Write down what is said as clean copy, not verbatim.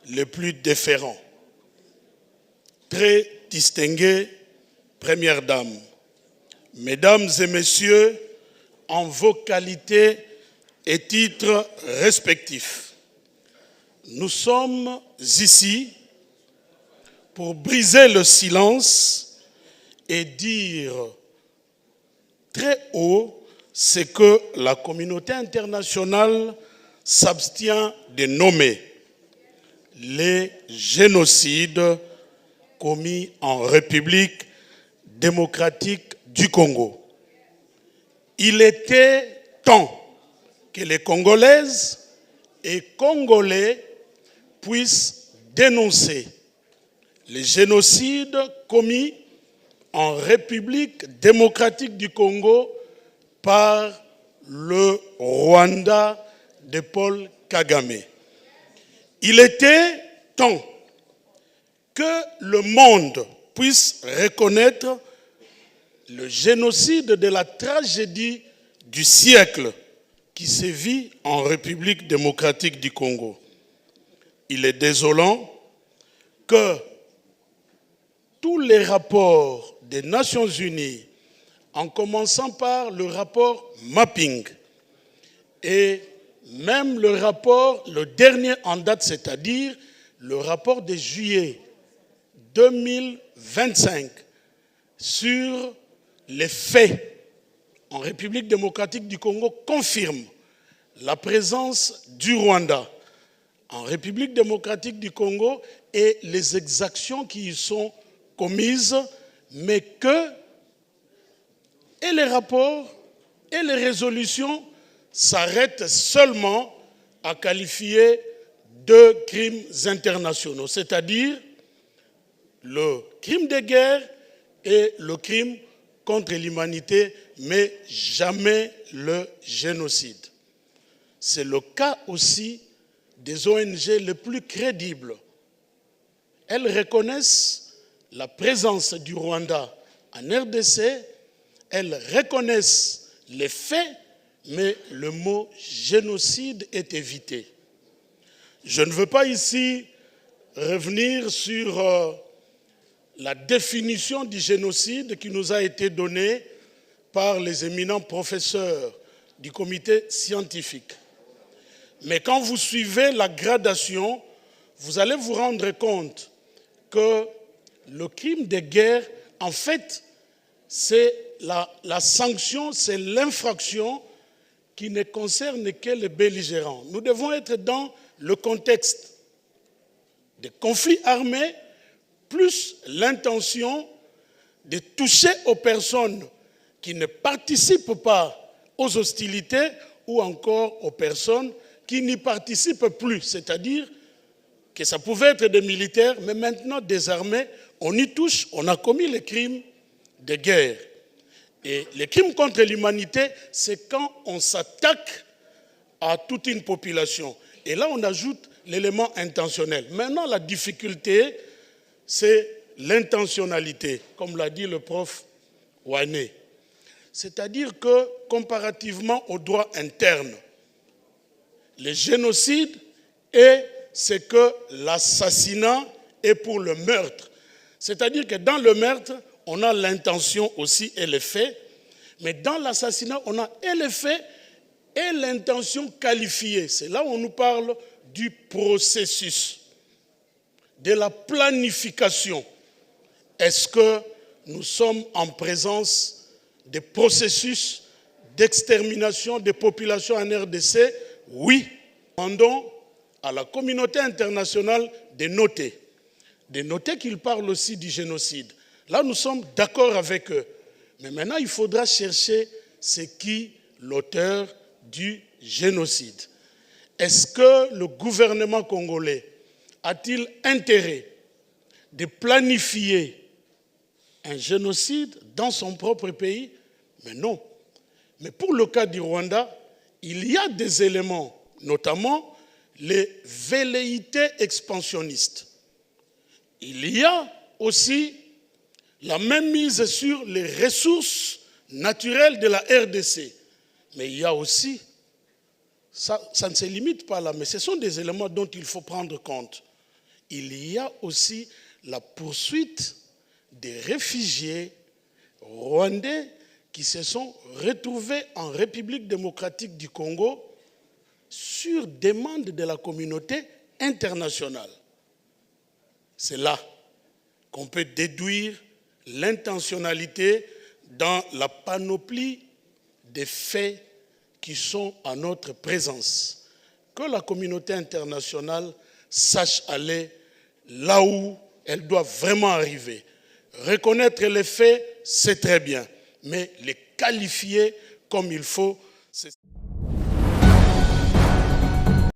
les plus déférents. Très distinguées Premières Dames, Mesdames et Messieurs, en vos qualités et titres respectifs, nous sommes ici pour briser le silence et dire très haut ce que la communauté internationale s'abstient de nommer les génocides commis en République démocratique du Congo. Il était temps que les Congolaises et Congolais puissent dénoncer les génocides commis en République démocratique du Congo par le Rwanda de Paul Kagame. Il était temps que le monde puisse reconnaître le génocide de la tragédie du siècle qui sévit en République démocratique du Congo. Il est désolant que tous les rapports des Nations Unies, en commençant par le rapport Mapping et même le rapport, le dernier en date, c'est-à-dire le rapport de juillet 2025 sur les faits en République démocratique du Congo confirme la présence du Rwanda en République démocratique du Congo et les exactions qui y sont commises, mais que et les rapports et les résolutions s'arrêtent seulement à qualifier de crimes internationaux, c'est-à-dire le crime de guerre et le crime contre l'humanité, mais jamais le génocide. C'est le cas aussi des ONG les plus crédibles. Elles reconnaissent la présence du Rwanda en RDC, elles reconnaissent les faits, mais le mot génocide est évité. Je ne veux pas ici revenir sur la définition du génocide qui nous a été donnée par les éminents professeurs du comité scientifique. Mais quand vous suivez la gradation, vous allez vous rendre compte que le crime de guerre, en fait, c'est la sanction, c'est l'infraction qui ne concerne que les belligérants. Nous devons être dans le contexte des conflits armés, plus l'intention de toucher aux personnes qui ne participent pas aux hostilités ou encore aux personnes qui n'y participent plus. C'est-à-dire que ça pouvait être des militaires, mais maintenant désarmés, on y touche, on a commis les crimes de guerre. Et les crimes contre l'humanité, c'est quand on s'attaque à toute une population. Et là, on ajoute l'élément intentionnel. Maintenant, la difficulté, c'est l'intentionnalité, comme l'a dit le prof Wane. C'est-à-dire que, comparativement au droit interne, le génocide c'est que l'assassinat est pour le meurtre. C'est-à-dire que dans le meurtre, on a l'intention aussi et les faits, mais dans l'assassinat, on a et les faits et l'intention qualifiée. C'est là où on nous parle du processus, de la planification. Est-ce que nous sommes en présence des processus d'extermination des populations en RDC? Oui. Demandons à la communauté internationale de noter qu'ils parlent aussi du génocide. Là, nous sommes d'accord avec eux. Mais maintenant, il faudra chercher c'est qui l'auteur du génocide. Est-ce que le gouvernement congolais a-t-il intérêt de planifier un génocide dans son propre pays? Mais non. Mais pour le cas du Rwanda, il y a des éléments, notamment les velléités expansionnistes. Il y a aussi la même mise sur les ressources naturelles de la RDC. Mais il y a aussi ça ne se limite pas là, mais ce sont des éléments dont il faut prendre compte. Il y a aussi la poursuite des réfugiés rwandais qui se sont retrouvés en République démocratique du Congo sur demande de la communauté internationale. C'est là qu'on peut déduire l'intentionnalité dans la panoplie des faits qui sont à notre présence. Que la communauté internationale sache aller là où elle doit vraiment arriver. Reconnaître les faits, c'est très bien, mais les qualifier comme il faut, c'est...